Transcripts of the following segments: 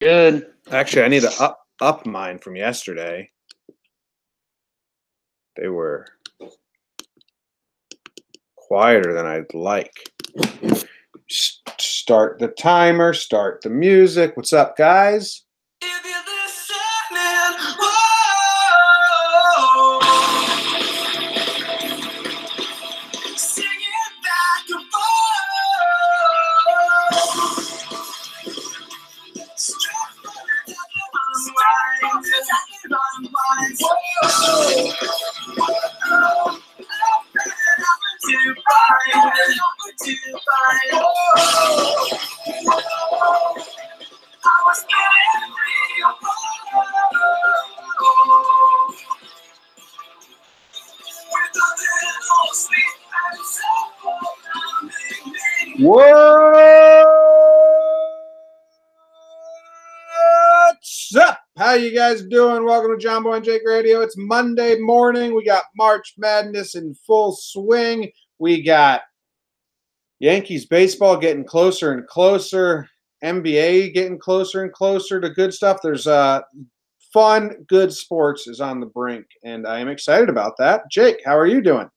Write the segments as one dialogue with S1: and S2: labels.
S1: Good.
S2: Actually, I need to up mine from yesterday. They were quieter than I'd like. Start the timer, start the music. What's up, guys? What's up? How you guys doing? Welcome to Jomboy and Jake Radio. It's Monday morning. We got March Madness in full swing. We got Yankees baseball getting closer and closer. NBA getting closer and closer to good stuff. There's fun, good sports is on the brink, and I am excited about that. Jake, how are you doing?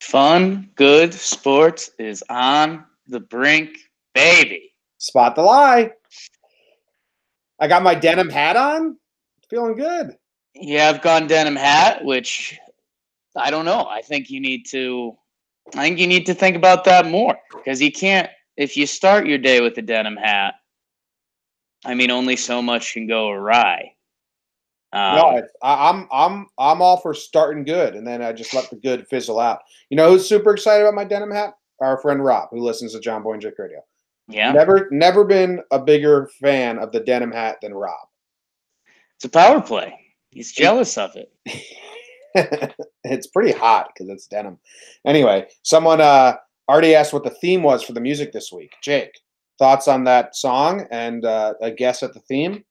S1: Fun, good sports is on the brink, baby.
S2: Spot the lie. I got my denim hat on. Feeling good.
S1: Yeah, I've gone denim hat, which I don't know. I think you need to think about that more, because you can't, if you start your day with a denim hat, I mean, only so much can go awry.
S2: No, I'm all for starting good, and then I just let the good fizzle out. You know who's super excited about my denim hat? Our friend Rob, who listens to Jomboy and Jake Radio.
S1: Yeah.
S2: Never been a bigger fan of the denim hat than Rob.
S1: It's a power play. He's jealous of it.
S2: It's pretty hot because it's denim. Anyway, someone already asked what the theme was for the music this week. Jake, thoughts on that song and a guess at the theme?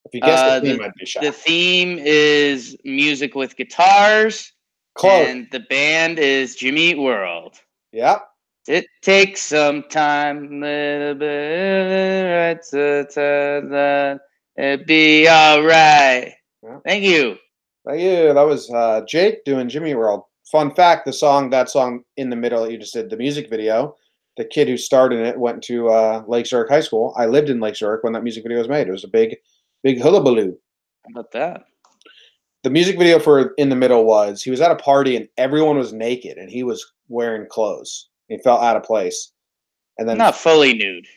S2: If you guess the theme, I'd be shocked.
S1: The theme is music with guitars.
S2: Close.
S1: And the band is Jimmy Eat World.
S2: Yep.
S1: It takes some time, little bit, it'd be all right. Yeah. Thank you.
S2: Thank you. That was Jake doing Jimmy Eat World. Fun fact, that song in the middle that you just did, the music video, the kid who starred in it went to Lake Zurich High School. I lived in Lake Zurich when that music video was made. It was a big hullabaloo.
S1: How about that?
S2: The music video for In the Middle was, he was at a party and everyone was naked and he was wearing clothes. He felt out of place. And then
S1: not fully nude.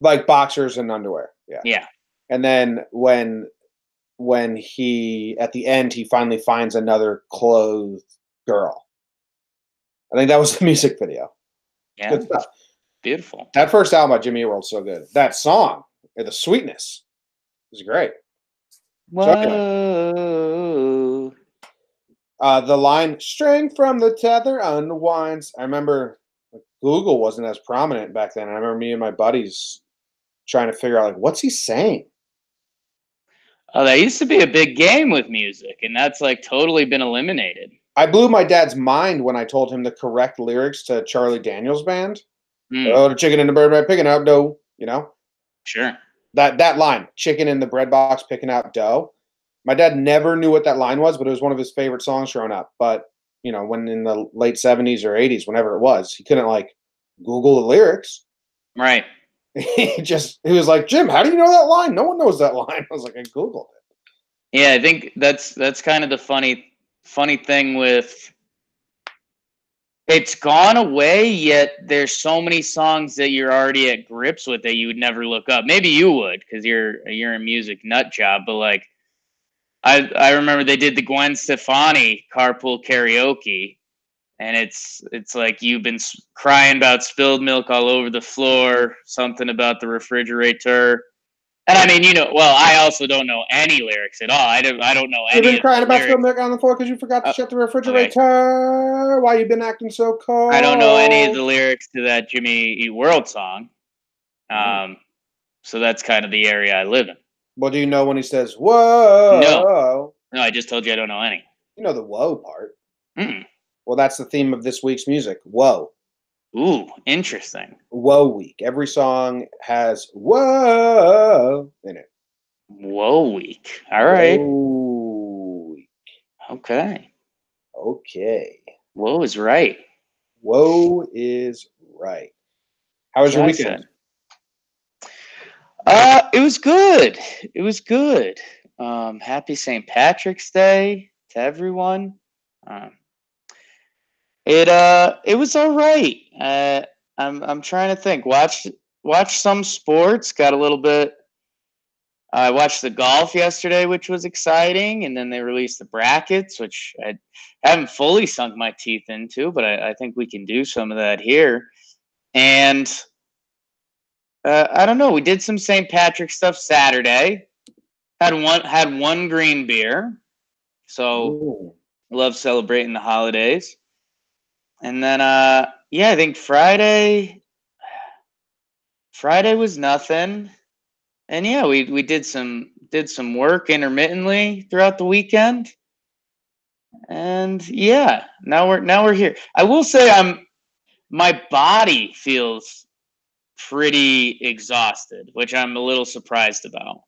S2: Like boxers and underwear. Yeah.
S1: Yeah.
S2: And then when he, at the end, he finally finds another clothed girl. I think that was the music video.
S1: Yeah.
S2: Good stuff.
S1: Beautiful.
S2: That first album by Jimmy Eat World's so good. That song, the sweetness, is great.
S1: Whoa.
S2: The line, string from the tether unwinds. I remember Google wasn't as prominent back then. I remember me and my buddies trying to figure out, like, what's he saying?
S1: Oh, that used to be a big game with music, and that's like totally been eliminated.
S2: I blew my dad's mind when I told him the correct lyrics to Charlie Daniels Band. Oh, the chicken in the bread box picking out dough, you know?
S1: Sure.
S2: That line, chicken in the bread box picking out dough. My dad never knew what that line was, but it was one of his favorite songs growing up. But, you know, when in the late 70s or 80s, whenever it was, he couldn't, like, Google the lyrics.
S1: Right.
S2: He was like, Jim, how do you know that line? No one knows that line. I was like, I Googled it.
S1: Yeah, I think that's kind of the funny thing with, it's gone away, yet there's so many songs that you're already at grips with that you would never look up. Maybe you would, because you're a music nut job, but like, I remember they did the Gwen Stefani carpool karaoke, and it's like you've been crying about spilled milk all over the floor, something about the refrigerator. And I mean, you know, well, I also don't know any lyrics at all. I don't know any.
S2: You've been crying about spilled milk on the floor because you forgot to shut the refrigerator. Okay. Why you been acting so cold?
S1: I don't know any of the lyrics to that Jimmy Eat World song. So that's kind of the area I live in.
S2: Well, do you know when he says, whoa?
S1: No, I just told you I don't know any.
S2: You know the whoa part.
S1: Mm.
S2: Well, that's the theme of this week's music. Whoa.
S1: Ooh, interesting.
S2: Whoa week. Every song has whoa in it.
S1: Whoa week. All right.
S2: Whoa week.
S1: Okay.
S2: Okay.
S1: Whoa is right.
S2: Whoa is right. How was
S1: As
S2: your
S1: I
S2: weekend?
S1: said. It was good. It was good. Happy St. Patrick's Day to everyone. Um, it was all right. I'm trying to think. Watch some sports. Got a little bit. I watched the golf yesterday, which was exciting, and then they released the brackets, which I haven't fully sunk my teeth into, but I think we can do some of that here. And I don't know. We did some St. Patrick's stuff Saturday. Had one green beer, so
S2: Ooh.
S1: love celebrating the holidays. And then yeah, I think Friday was nothing. And yeah, we did some work intermittently throughout the weekend. And yeah, now we're here. I will say my body feels pretty exhausted, which I'm a little surprised about.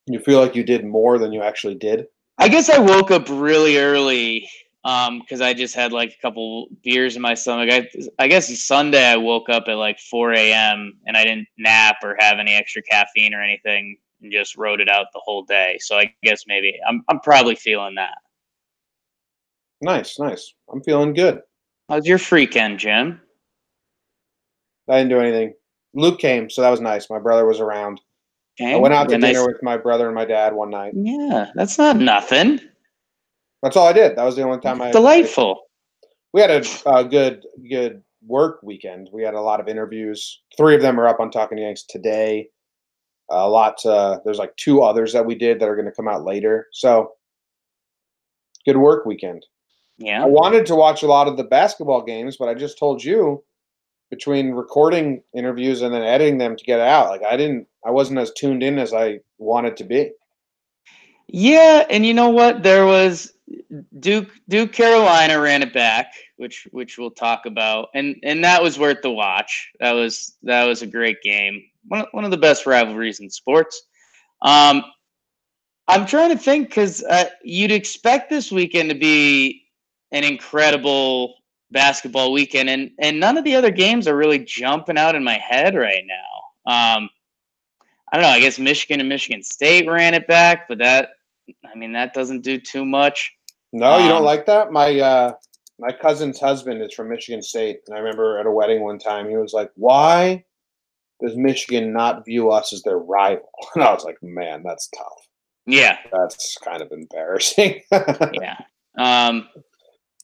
S2: You feel like you did more than you actually did?
S1: I guess I woke up really early because I just had like a couple beers in my stomach. I guess Sunday I woke up at like 4 a.m. and I didn't nap or have any extra caffeine or anything and just rode it out the whole day. So I guess maybe I'm probably feeling that.
S2: Nice, nice. I'm feeling good.
S1: How's your freaking, Jim?
S2: I didn't do anything. Luke came, so that was nice. My brother was around. I
S1: Okay,
S2: went out
S1: you
S2: to
S1: got a
S2: dinner
S1: nice.
S2: with my brother and my dad one night.
S1: Yeah, that's not nothing.
S2: That's all I did. That was the only time
S1: That's
S2: I
S1: delightful.
S2: we had a good work weekend. We had a lot of interviews. 3 of them are up on Talking Yanks today. A lot. There's like 2 others that we did that are going to come out later. So good work weekend. I
S1: Yeah.
S2: wanted to watch a lot of the basketball games, but I just told you between recording interviews and then editing them to get it out, like I wasn't as tuned in as I wanted to be.
S1: Yeah, and you know what? There was Duke Carolina ran it back, which we'll talk about, and that was worth the watch. That was a great game. One of the best rivalries in sports. Um, I'm trying to think because you'd expect this weekend to be an incredible basketball weekend, and none of the other games are really jumping out in my head right now. I don't know. I guess Michigan and Michigan State ran it back, but that doesn't do too much.
S2: No, you don't
S1: Um,
S2: like that? My cousin's husband is from Michigan State, and I remember at a wedding one time he was like, "Why does Michigan not view us as their rival?" And I was like, "Man, that's tough.
S1: yeah,
S2: That's kind of embarrassing."
S1: yeah. Um,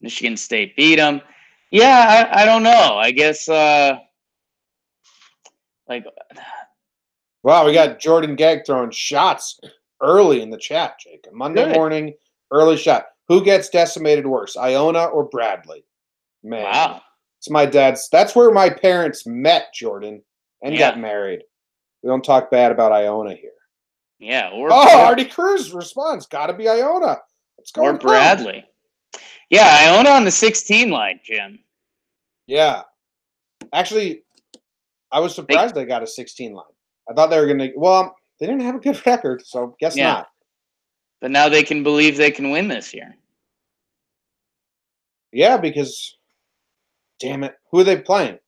S1: Michigan State beat them. Yeah, I don't know. I guess like
S2: Wow, we got Jordan Gag throwing shots early in the chat, Jake. Monday
S1: good.
S2: morning, early shot. Who gets decimated worse, Iona or Bradley? Man,
S1: Wow.
S2: it's my dad's. That's where my parents met, Jordan, and got
S1: Yeah,
S2: married. We don't talk bad about Iona here.
S1: yeah.
S2: Oh, Artie Cruz responds. Got to be Iona. What's
S1: Or
S2: going on?
S1: Bradley. Yeah, I own on the 16 line, Jim.
S2: Yeah, actually, I was
S1: They
S2: surprised they got a 16 line. I thought they were going to. Well, they didn't have a good record, so guess
S1: yeah,
S2: not.
S1: but now they can believe they can win this year.
S2: Yeah, because damn it, who are they playing? I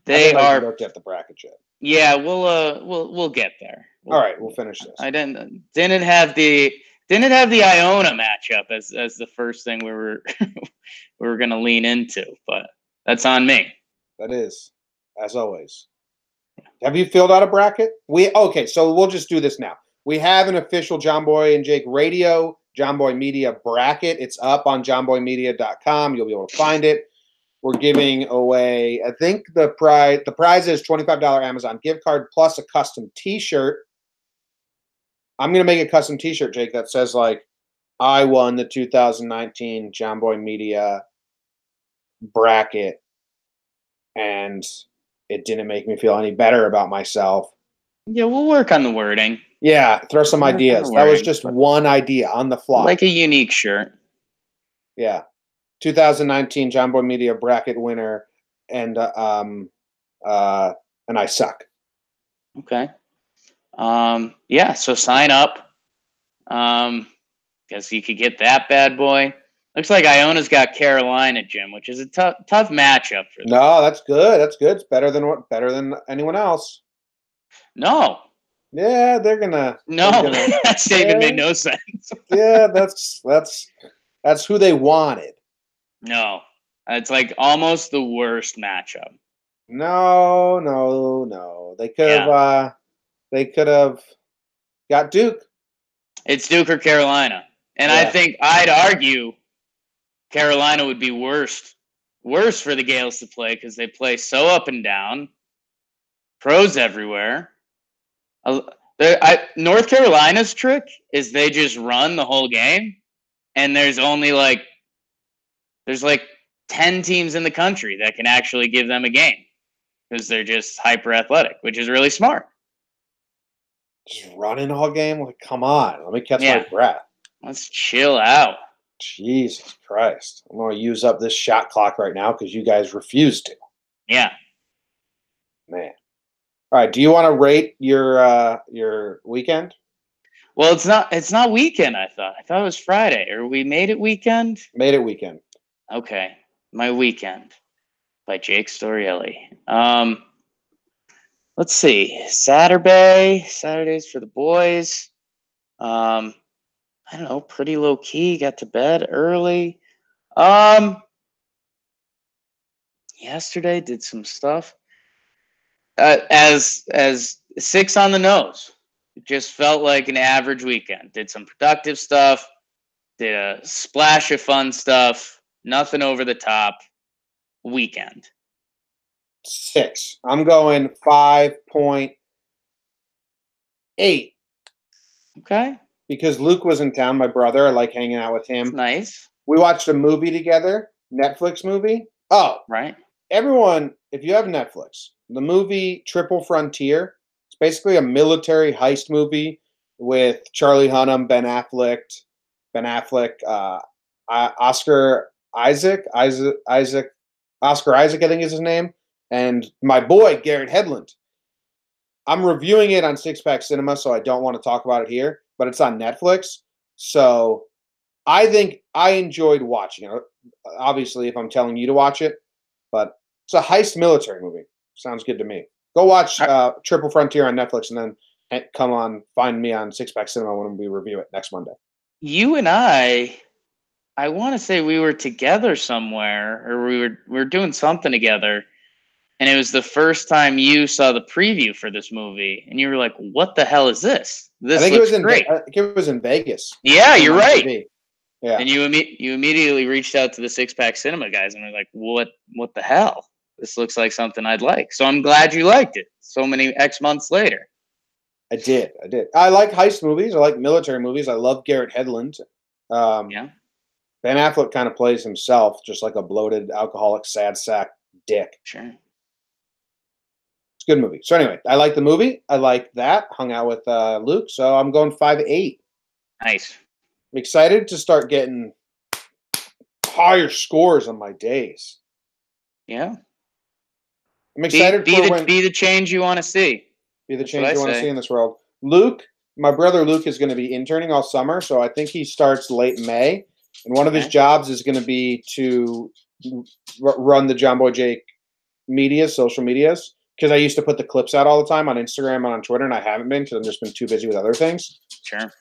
S1: They
S2: haven't even
S1: are.
S2: looked at the bracket yet.
S1: Yeah, we'll get there.
S2: All right, we'll finish this.
S1: I didn't have the Iona matchup as the first thing we were we were gonna lean into, but that's on me.
S2: That is, as always. Have you filled out a bracket? Okay, so we'll just do this now. We have an official John Boy and Jake Radio, John Boy Media bracket. It's up on johnboymedia.com. You'll be able to find it. We're giving away, I think the prize is $25 Amazon gift card plus a custom t-shirt. I'm going to make a custom t-shirt, Jake, that says like, I won the 2019 John Boy Media bracket and it didn't make me feel any better about myself.
S1: Yeah, we'll work on the wording.
S2: Yeah, throw some
S1: Work on the
S2: ideas. That was
S1: wording,
S2: just
S1: but
S2: one idea on the fly.
S1: like a unique shirt.
S2: Yeah. 2019 Jomboy Media bracket winner, and I suck.
S1: Okay. Yeah. So sign up. Guess you could get that bad boy. Looks like Iona's got Carolina, Jim, which is a tough matchup for them.
S2: No, that's good. That's good. It's better than anyone else.
S1: No.
S2: Yeah, they're gonna.
S1: No,
S2: They're gonna,
S1: that statement made no sense.
S2: yeah, that's who they wanted.
S1: No. It's like almost the worst matchup.
S2: No. They could have got Duke.
S1: It's Duke or Carolina. And I
S2: Yeah.
S1: think I'd argue Carolina would be worse for the Gales to play because they play so up and down. Pros everywhere. North Carolina's trick is they just run the whole game, and there's 10 teams in the country that can actually give them a game because they're just hyper athletic, which is really smart.
S2: Just running all game? Like, come on. Let me catch my breath.
S1: Let's chill out.
S2: Jesus Christ. I'm going to use up this shot clock right now because you guys refuse to.
S1: Yeah.
S2: Man. All right. Do you want to rate your weekend?
S1: Well, it's not weekend, I thought. I thought it was Friday. Or we made it weekend?
S2: Made it weekend.
S1: Okay. My Weekend by Jake Storielli. Let's see. Saturdays for the boys. I don't know, pretty low key. Got to bed early. Yesterday did some stuff. As 6 on the nose. It just felt like an average weekend. Did some productive stuff. Did a splash of fun stuff. Nothing over the top. Weekend.
S2: 6. I'm going 5.8.
S1: Okay.
S2: Because Luke was in town, my brother. I like hanging out with him.
S1: That's nice.
S2: We watched a movie together, Netflix movie. Oh,
S1: right.
S2: Everyone, if you have Netflix, the movie Triple Frontier, it's basically a military heist movie with Charlie Hunnam, Oscar Isaac, Oscar Isaac, I think is his name, and my boy Garrett Hedlund. I'm reviewing it on Six Pack Cinema, so I don't want to talk about it here, but it's on Netflix. So I think I enjoyed watching it. Obviously, if I'm telling you to watch it, but it's a heist military movie. Sounds good to me. Go watch Triple Frontier on Netflix, and then find me on Six Pack Cinema when we review it next Monday.
S1: You and I want to say we were together somewhere, or we were doing something together, and it was the first time you saw the preview for this movie, and you were like, "What the hell is this? This looks great."
S2: I think it was in Vegas.
S1: Yeah, you're right. TV.
S2: Yeah,
S1: and you immediately reached out to the Six Pack Cinema guys and were like, "What the hell? This looks like something I'd like." So I'm glad you liked it. So many X months later.
S2: I did. I like heist movies. I like military movies. I love Garrett Hedlund.
S1: Yeah.
S2: Ben Affleck kind of plays himself, just like a bloated, alcoholic, sad sack dick.
S1: Sure.
S2: It's a good movie. So anyway, I like the movie. I like that. Hung out with Luke, so I'm going 5.8.
S1: Nice.
S2: I'm excited to start getting higher scores on my days.
S1: Yeah.
S2: I'm excited
S1: be the change you want to see.
S2: Be the change you want to see in this world. Luke, my brother Luke, is going to be interning all summer, so I think he starts late May. And one of his jobs is going to be to run the Jomboy Jake social medias, because I used to put the clips out all the time on Instagram and on Twitter, and I haven't been because I've just been too busy with other things.
S1: Sure.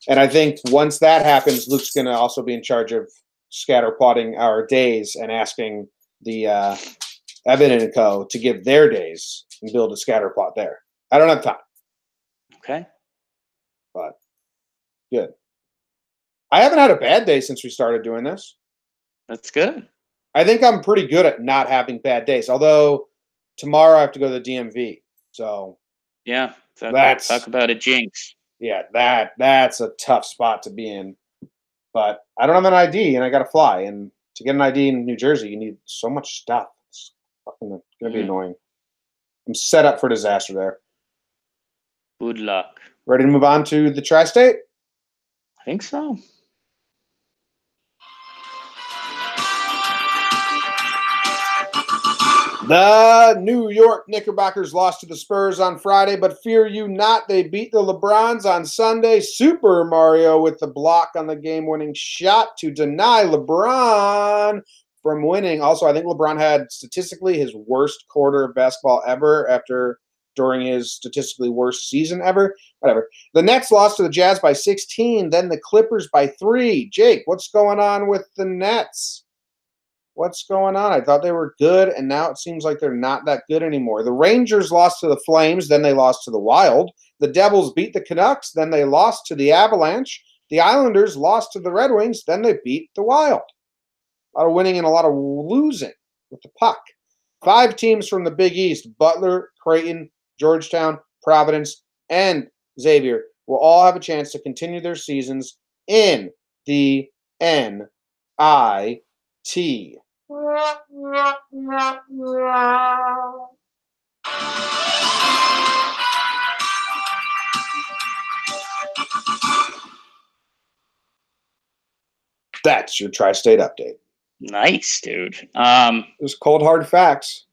S2: And I think once that happens, Luke's going to also be in charge of scatterplotting our days and asking the Evan and Co. to give their days and build a scatterplot there. I don't have time.
S1: Okay.
S2: But good. I haven't had a bad day since we started doing this.
S1: That's good.
S2: I think I'm pretty good at not having bad days. Although tomorrow I have to go to the DMV. So
S1: yeah, talk about a jinx.
S2: Yeah, that's a tough spot to be in. But I don't have an ID and I got to fly. And to get an ID in New Jersey, you need so much stuff. It's fucking going to be annoying. I'm set up for disaster there.
S1: Good luck.
S2: Ready to move on to the Tri-State?
S1: I think so.
S2: The New York Knickerbockers lost to the Spurs on Friday, but fear you not, they beat the LeBrons on Sunday. Super Mario with the block on the game-winning shot to deny LeBron from winning. Also, I think LeBron had statistically his worst quarter of basketball ever during his statistically worst season ever. Whatever. The Nets lost to the Jazz by 16, then the Clippers by 3. Jake, what's going on with the Nets? What's going on? I thought they were good, and now it seems like they're not that good anymore. The Rangers lost to the Flames, then they lost to the Wild. The Devils beat the Canucks, then they lost to the Avalanche. The Islanders lost to the Red Wings, then they beat the Wild. A lot of winning and a lot of losing with the puck. 5 teams from the Big East, Butler, Creighton, Georgetown, Providence, and Xavier, will all have a chance to continue their seasons in the NIT. That's your Tri-State update.
S1: Nice, dude.
S2: There's cold hard facts.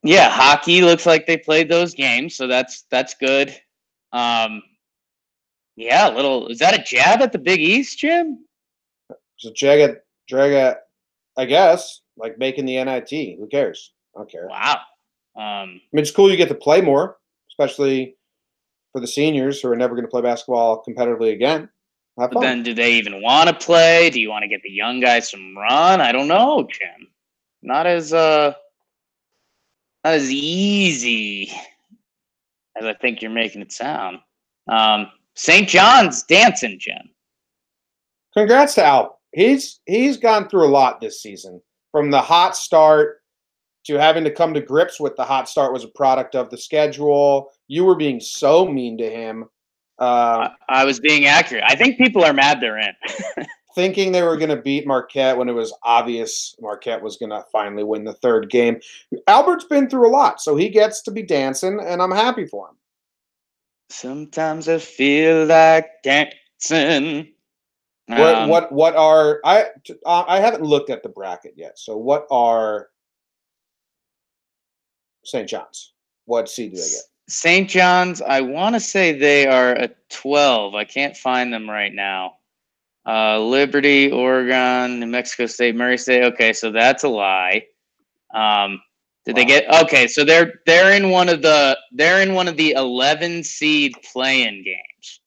S1: Yeah, hockey looks like they played those games, so that's good. Yeah, is that a jab at the Big East, Jim?
S2: It's a drag at, I guess, like making the NIT. Who cares? I don't care.
S1: Wow.
S2: I mean, it's cool you get to play more, especially for the seniors who are never going to play basketball competitively again. Have fun.
S1: But then do they even want to play? Do you want to get the young guys some run? I don't know, Jim. Not as easy as I think you're making it sound. St. John's dancing, Jim.
S2: Congrats to Al. He's gone through a lot this season. From the hot start to having to come to grips with the hot start was a product of the schedule. You were being so mean to him.
S1: I was being accurate. I think people are mad they're in.
S2: Thinking they were going to beat Marquette when it was obvious Marquette was going to finally win the third game. Albert's been through a lot, so he gets to be dancing, and I'm happy for him.
S1: Sometimes I feel like dancing.
S2: What are I haven't looked at the bracket yet. So what are St. John's? What seed do they get?
S1: St. John's, I want to say they are a 12. I can't find them right now. Liberty, Oregon, New Mexico State, Murray State. Okay, so that's a lie. Did they get? Okay, so they're in one of the 11 seed play-in games.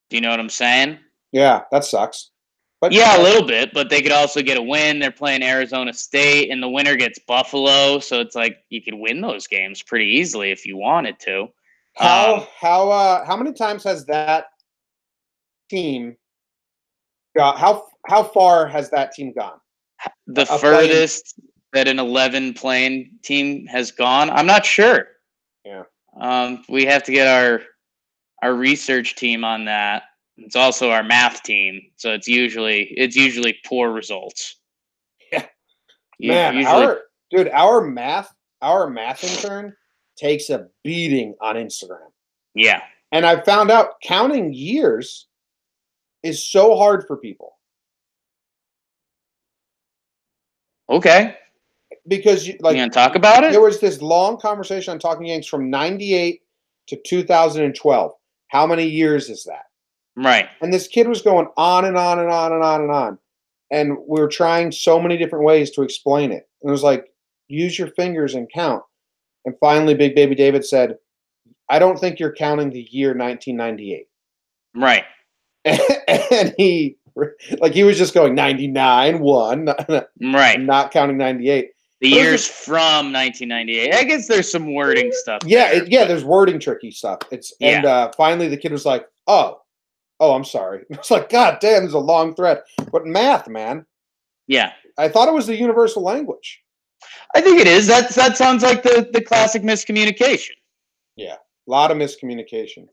S1: Do you know what I'm saying?
S2: Yeah, that sucks.
S1: But yeah, a little bit, but they could also get a win. They're playing Arizona State, and the winner gets Buffalo, so it's like you could win those games pretty easily if you wanted to.
S2: How many times has that team got? How far has that team gone?
S1: The furthest that an 11 playing team has gone, I'm not sure.
S2: Yeah.
S1: We have to get our research team on that. It's also our math team, so it's usually poor results.
S2: Yeah, man, our math intern takes a beating on Instagram.
S1: Yeah,
S2: and I found out counting years is so hard for people.
S1: Okay,
S2: because
S1: you gonna talk about it?
S2: There was this long conversation on Talking Yanks from '98 to 2012. How many years is that?
S1: Right.
S2: And this kid was going on and on and on and on and on. And we were trying so many different ways to explain it. And it was like, use your fingers and count. And finally, Big Baby David said, I don't think you're counting the year 1998.
S1: Right.
S2: And he was just going 99, 1.
S1: Right.
S2: Not counting 98.
S1: The years from 1998. I guess there's some wording stuff.
S2: Yeah, there's wording tricky stuff. And finally the kid was like, oh, I'm sorry. It's like, God damn, there's a long thread. But math, man.
S1: Yeah.
S2: I thought it was the universal language.
S1: I think it is. That sounds like the classic miscommunication.
S2: Yeah, a lot of miscommunication.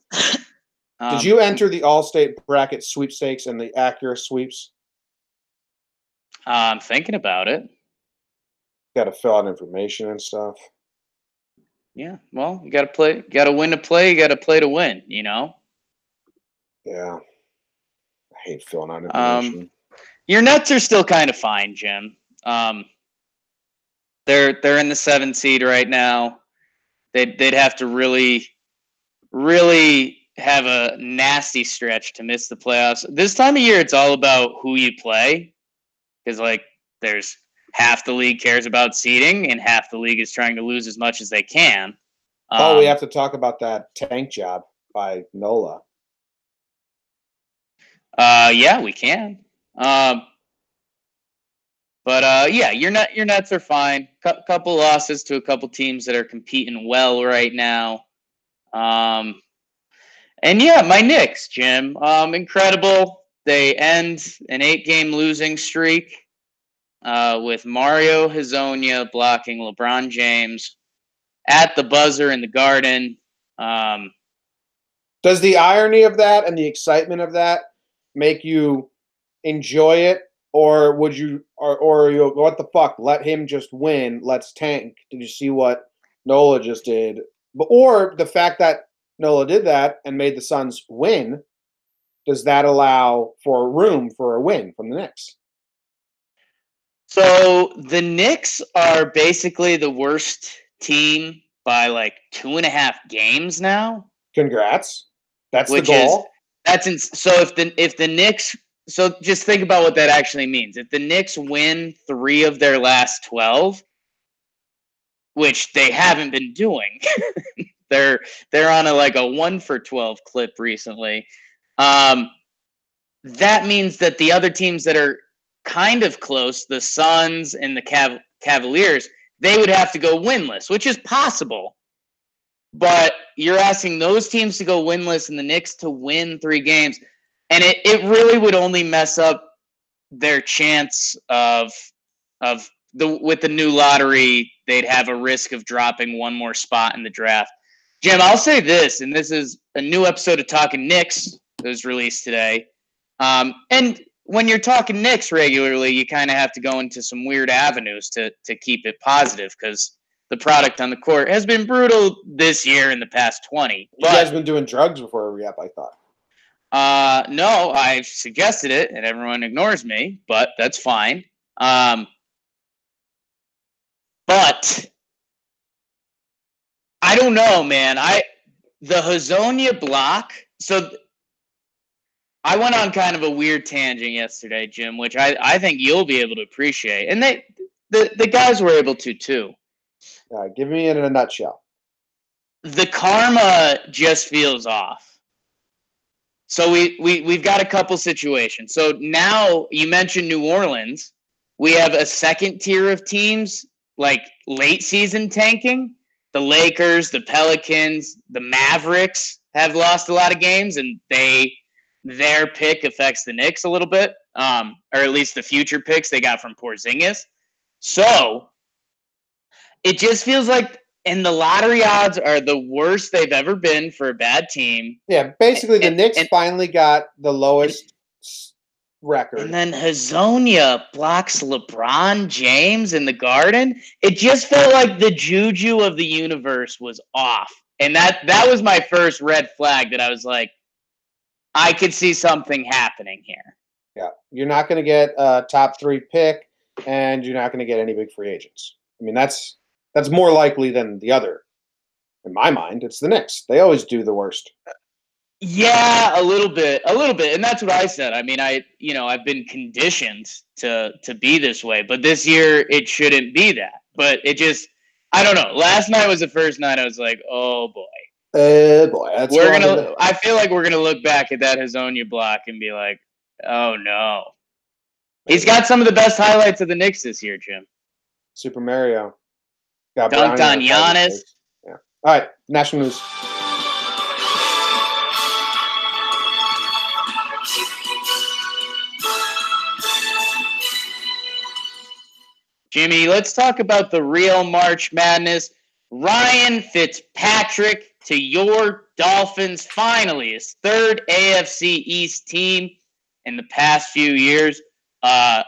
S2: Did you enter the all-state bracket sweepstakes and the Acura sweeps?
S1: I'm thinking about it.
S2: Got to fill out information and stuff.
S1: Yeah, well, you got to play. You got to win to play. You got to play to win. You know.
S2: Yeah, I hate filling out information.
S1: Your Nets are still kind of fine, Jim. They're in the 7th seed right now. They'd have to really have a nasty stretch to miss the playoffs. This time of year, it's all about who you play, because like there's half the league cares about seeding, and half the league is trying to lose as much as they can.
S2: We have to talk about that tank job by Nola.
S1: Yeah, we can. But yeah, your Nets are fine. Couple losses to a couple teams that are competing well right now. And yeah, my Knicks, Jim, incredible. They end an 8-game losing streak with Mario Hezonja blocking LeBron James at the buzzer in the Garden.
S2: Does the irony of that and the excitement of that make you enjoy it, or would you, or you what the fuck? Let him just win. Let's tank. Did you see what Nola just did? Or the fact that Nola did that and made the Suns win, does that allow for room for a win from the Knicks?
S1: So the Knicks are basically the worst team by like 2.5 games now.
S2: Congrats. That's the goal.
S1: So if the Knicks, so just think about what that actually means. If the Knicks win 3 of their last 12, which they haven't been doing, they're on a 1-for-12 clip recently. That means that the other teams that are kind of close, the Suns and the Cavaliers, they would have to go winless, which is possible. But you're asking those teams to go winless and the Knicks to win 3 games. And it really would only mess up their chance with the new lottery. They'd have a risk of dropping one more spot in the draft. Jim, I'll say this, and this is a new episode of Talking Knicks that was released today. And when you're talking Knicks regularly, you kind of have to go into some weird avenues to keep it positive, because the product on the court has been brutal this year and the past 20.
S2: You guys been doing drugs before a re-up, I thought.
S1: No, I suggested it, and everyone ignores me, but that's fine. But I don't know, man. The Hezonja block. So I went on kind of a weird tangent yesterday, Jim, which I think you'll be able to appreciate, and the guys were able to too.
S2: Give me it in a nutshell.
S1: The karma just feels off. So we've got a couple situations. So now you mentioned New Orleans. We have a second tier of teams like late season tanking. The Lakers, the Pelicans, the Mavericks have lost a lot of games, and their pick affects the Knicks a little bit, or at least the future picks they got from Porzingis. So it just feels like, and the lottery odds are the worst they've ever been for a bad team.
S2: Yeah, basically the Knicks finally got the lowest record.
S1: And then Hezonja blocks LeBron James in the Garden. It just felt like the juju of the universe was off. And that was my first red flag, that I was like, I could see something happening here.
S2: Yeah, you're not going to get a top 3 pick, and you're not going to get any big free agents. I mean, that's more likely than the other. In my mind, it's the Knicks. They always do the worst.
S1: Yeah, a little bit, and that's what I said. I mean, I've been conditioned to be this way, but this year it shouldn't be that. But it just, I don't know. Last night was the first night I was like, oh boy. I feel like we're gonna look back at that Hezonja block and be like, oh no. He's got some of the best highlights of the Knicks this year, Jim.
S2: Super Mario. Got
S1: dunked on Giannis.
S2: Yeah. All right, national news.
S1: Jimmy, let's talk about the real March Madness. Ryan Fitzpatrick to your Dolphins, finally, his 3rd AFC East team in the past few years. I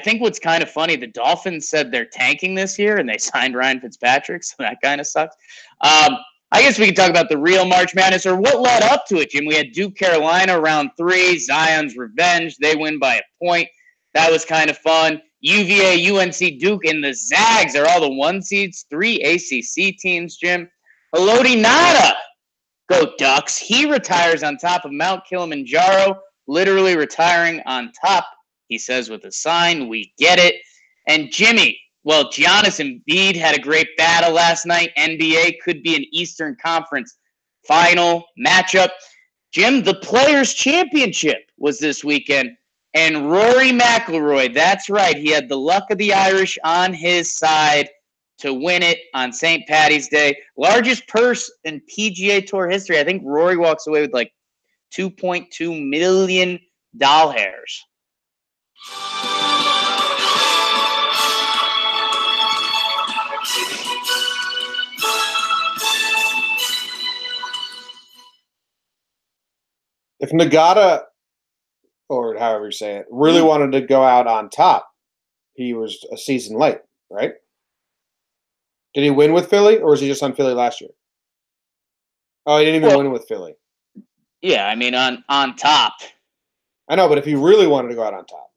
S1: think what's kind of funny, the Dolphins said they're tanking this year, and they signed Ryan Fitzpatrick, so that kind of sucks. I guess we can talk about the real March Madness, or what led up to it, Jim. We had Duke, Carolina, round 3, Zion's revenge. They win by a point. That was kind of fun. UVA, UNC, Duke, and the Zags are all the 1 seeds. 3 ACC teams, Jim. Elodie Nada, go Ducks. He retires on top of Mount Kilimanjaro, literally retiring on top, he says with a sign. We get it. And Jimmy, well, Giannis Embiid had a great battle last night. NBA could be an Eastern Conference final matchup. Jim, the Players' Championship was this weekend. And Rory McIlroy, that's right, he had the luck of the Irish on his side to win it on St. Paddy's Day. Largest purse in PGA Tour history. I think Rory walks away with like 2.2 million doll hairs.
S2: If Nagata, or however you say it, really wanted to go out on top, he was a season late, right? Did he win with Philly, or was he just on Philly last year? Oh, he didn't even win with Philly.
S1: Yeah, I mean, on top.
S2: I know, but if he really wanted to go out on top.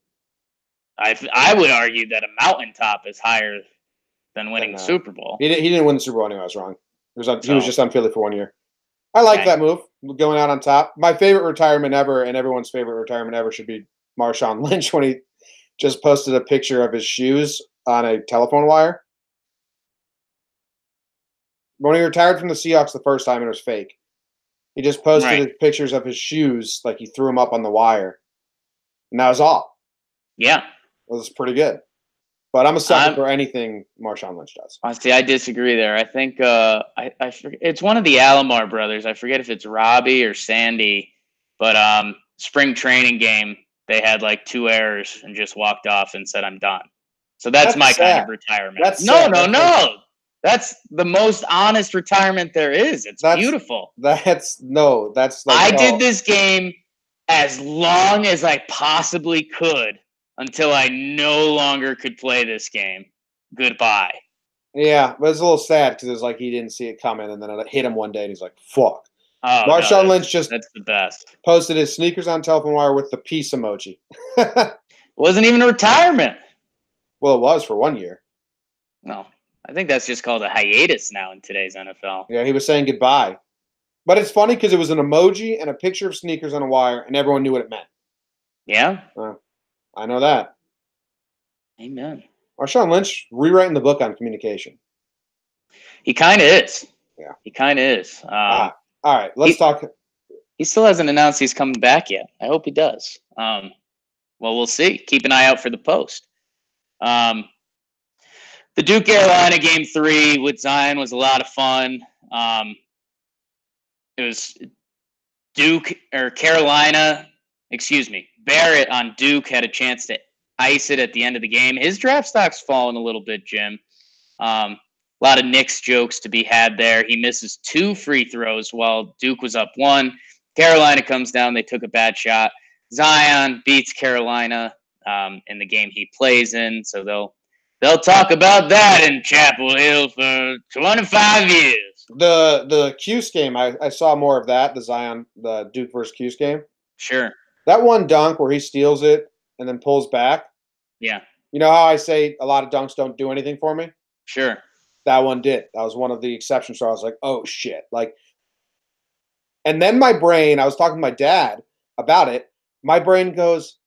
S1: I would argue that a mountaintop is higher than winning the Super Bowl.
S2: He didn't win the Super Bowl anyway. I was wrong. He was just on Philly for 1 year. I like that move, going out on top. My favorite retirement ever, and everyone's favorite retirement ever, should be Marshawn Lynch when he just posted a picture of his shoes on a telephone wire. When he retired from the Seahawks the first time, and it was fake. He just posted pictures of his shoes, like he threw them up on the wire. And that was all.
S1: Yeah.
S2: It was pretty good. But I'm a sucker for anything Marshawn Lynch does.
S1: Honestly, I disagree there. I think I forget, it's one of the Alomar brothers. I forget if it's Robbie or Sandy. But spring training game, they had like 2 errors and just walked off and said, I'm done. So that's my
S2: sad.
S1: kind of retirement.
S2: No.
S1: That's the most honest retirement there is. It's beautiful.
S2: That's like
S1: I did this game as long as I possibly could until I no longer could play this game. Goodbye.
S2: Yeah, but it's a little sad because it's like he didn't see it coming, and then it hit him one day, and he's like, fuck.
S1: Oh,
S2: Marshawn Lynch just
S1: that's the best.
S2: Posted his sneakers on telephone wire with the peace emoji.
S1: Wasn't even a retirement.
S2: Well, it was for 1 year.
S1: No. I think that's just called a hiatus now in today's NFL.
S2: Yeah, he was saying goodbye. But it's funny because it was an emoji and a picture of sneakers on a wire, and everyone knew what it meant.
S1: Yeah?
S2: I know that.
S1: Amen.
S2: Marshawn Lynch rewriting the book on communication.
S1: He kind of is.
S2: Yeah.
S1: He kind of is.
S2: All right, let's talk.
S1: He still hasn't announced he's coming back yet. I hope he does. Well, we'll see. Keep an eye out for the post. The Duke Carolina game 3 with Zion was a lot of fun. It was Barrett on Duke had a chance to ice it at the end of the game. His draft stock's fallen a little bit, Jim. A lot of Knicks jokes to be had there. He misses 2 free throws while Duke was up 1. Carolina comes down. They took a bad shot. Zion beats Carolina in the game he plays in, so they'll talk about that in Chapel Hill for 25 years.
S2: The Cuse game, I saw more of that, the Duke versus Cuse game.
S1: Sure.
S2: That one dunk where he steals it and then pulls back.
S1: Yeah.
S2: You know how I say a lot of dunks don't do anything for me?
S1: Sure.
S2: That one did. That was one of the exceptions. So I was like, oh, shit. And then my brain, I was talking to my dad about it. My brain goes,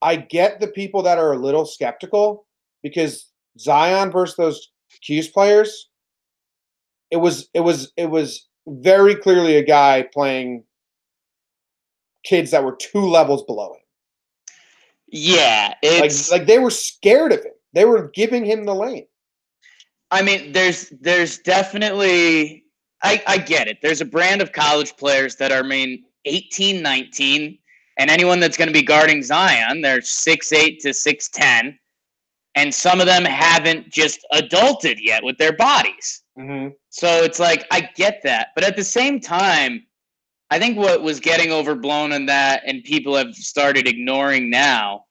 S2: I get the people that are a little skeptical because Zion versus those Cuse players, it was very clearly a guy playing kids that were 2 levels below him.
S1: Yeah, it's
S2: like they were scared of him. They were giving him the lane.
S1: I mean, there's definitely I get it. There's a brand of college players that are 18, 19. And anyone that's going to be guarding Zion, they're 6'8" to 6'10", and some of them haven't just adulted yet with their bodies.
S2: Mm-hmm.
S1: So it's like, I get that. But at the same time, I think what was getting overblown in that, and people have started ignoring now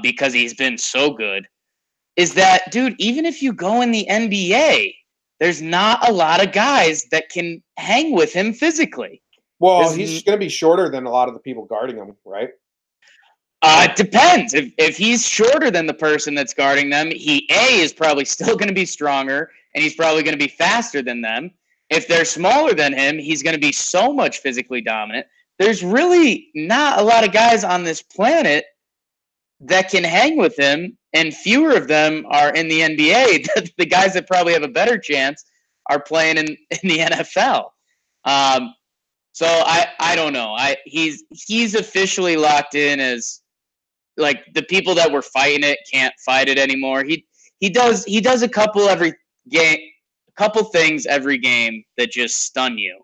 S1: because he's been so good, is that, dude, even if you go in the NBA, there's not a lot of guys that can hang with him physically.
S2: Well, he's going to be shorter than a lot of the people guarding him, right?
S1: It depends. If he's shorter than the person that's guarding them, he is probably still going to be stronger, and he's probably going to be faster than them. If they're smaller than him, he's going to be so much physically dominant. There's really not a lot of guys on this planet that can hang with him, and fewer of them are in the NBA. The guys that probably have a better chance are playing in the NFL. So I don't know. He's officially locked in as like the people that were fighting it can't fight it anymore. He does a couple things every game that just stun you.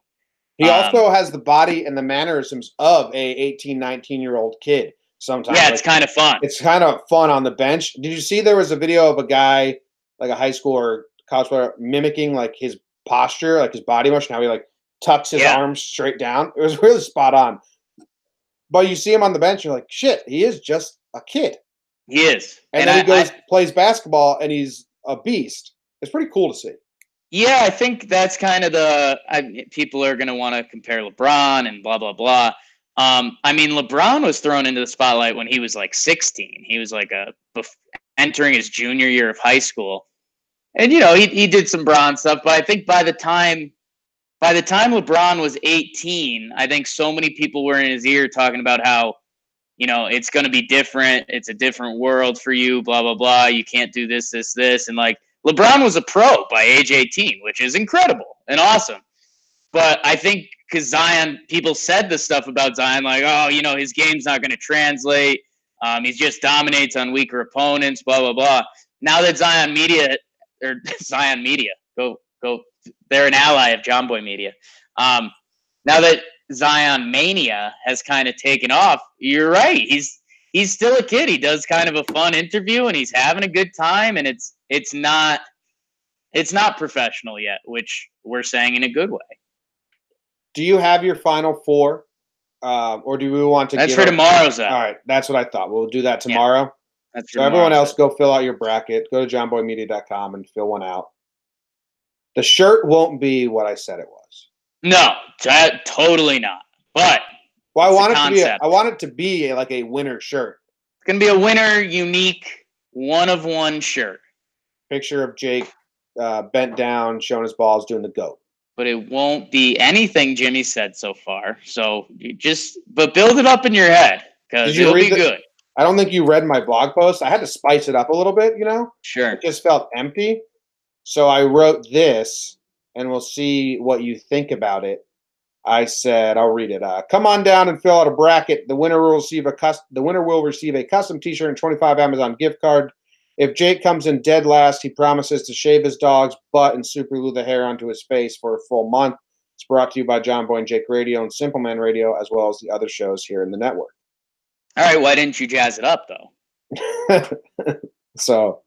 S2: He also has the body and the mannerisms of a 18, 19-year-old kid sometimes.
S1: Yeah, it's kind of fun.
S2: It's kind of fun on the bench. Did you see there was a video of a guy, like a high school or college player, mimicking like his posture, like his body motion, how he like tucks his arms straight down? It was really spot on. But you see him on the bench, you're like, shit, he is just a kid.
S1: He is.
S2: And then he goes, plays basketball, and he's a beast. It's pretty cool to see.
S1: Yeah, I think that's kind of people are going to want to compare LeBron and blah, blah, blah. I mean, LeBron was thrown into the spotlight when he was like 16. He was like entering his junior year of high school. And, you know, he did some Bron stuff. But I think by the time LeBron was 18, I think so many people were in his ear talking about how, you know, it's going to be different. It's a different world for you, blah, blah, blah. You can't do this, this, this. And like, LeBron was a pro by age 18, which is incredible and awesome. But I think because Zion, people said this stuff about Zion, like, oh, you know, his game's not going to translate. He just dominates on weaker opponents, blah, blah, blah. Now that Zion Media, they're an ally of Jomboy Media. Now that Zion Mania has kind of taken off, you're right. He's still a kid. He does kind of a fun interview, and he's having a good time, and it's not professional yet, which we're saying in a good way.
S2: Do you have your final four, or do we want to?
S1: That's for tomorrow's out.
S2: All right, that's what I thought. We'll do that tomorrow.
S1: Yeah, that's
S2: so everyone else, go fill out your bracket. Go to jomboymedia.com and fill one out. The shirt won't be what I said it was.
S1: No, totally not. But
S2: I want it to be like a winner shirt.
S1: It's gonna be a winner, unique, one of one shirt.
S2: Picture of Jake bent down, showing his balls, doing the goat.
S1: But it won't be anything Jimmy said so far. So but build it up in your head because it'll be good.
S2: I don't think you read my blog post. I had to spice it up a little bit, you know?
S1: Sure.
S2: It just felt empty. So I wrote this, and we'll see what you think about it. I said, I'll read it. Come on down and fill out a bracket. The winner will receive a custom T-shirt and 25 Amazon gift card. If Jake comes in dead last, he promises to shave his dog's butt and super glue the hair onto his face for a full month. It's brought to you by Jomboy and Jake Radio and Simple Man Radio, as well as the other shows here in the network.
S1: All right, why didn't you jazz it up, though?
S2: So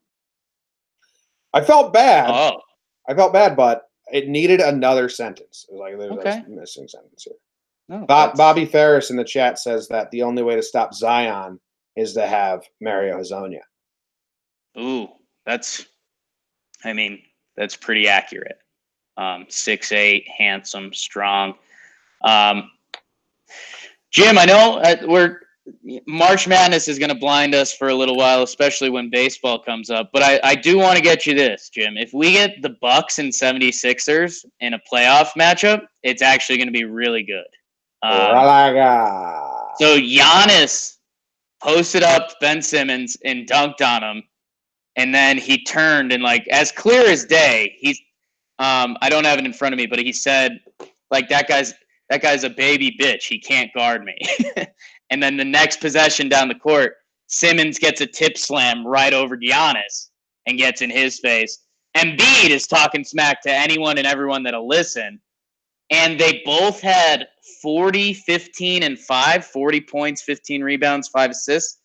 S2: I felt bad.
S1: Oh.
S2: I felt bad, but it needed another sentence. It was like there's a missing sentence here. No, Bobby Ferris in the chat says that the only way to stop Zion is to have Mario Hezonja.
S1: Ooh, that's pretty accurate. 6'8", handsome, strong. Jim, I know March Madness is going to blind us for a little while, especially when baseball comes up. But I do want to get you this, Jim. If we get the Bucks and 76ers in a playoff matchup, it's actually going to be really good. So Giannis posted up Ben Simmons and dunked on him. And then he turned and, like, as clear as day, I don't have it in front of me, but he said, like, that guy's a baby bitch. He can't guard me. And then the next possession down the court, Simmons gets a tip slam right over Giannis and gets in his face. Embiid is talking smack to anyone and everyone that'll listen. And they both had 40, 15, and 5, 40 points, 15 rebounds, 5 assists.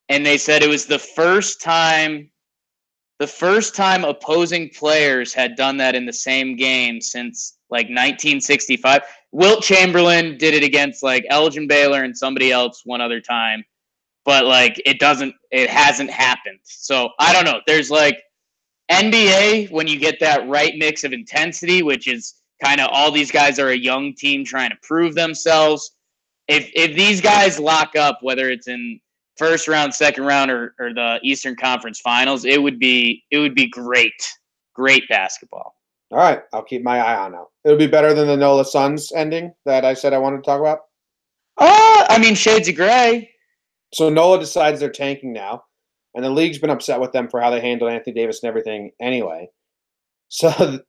S1: And they said it was the first time opposing players had done that in the same game since like 1965. Wilt Chamberlain did it against like Elgin Baylor and somebody else one other time, but like it hasn't happened. So I don't know. There's like NBA, when you get that right mix of intensity, which is kind of all these guys are a young team trying to prove themselves. if these guys lock up, whether it's in first round, second round, or the Eastern Conference Finals, it would be great basketball.
S2: All right, I'll keep my eye on it. It'll be better than the Nola Suns ending that I said I wanted to talk about.
S1: I mean, shades of gray.
S2: So Nola decides they're tanking now, and the league's been upset with them for how they handled Anthony Davis and everything. Anyway, so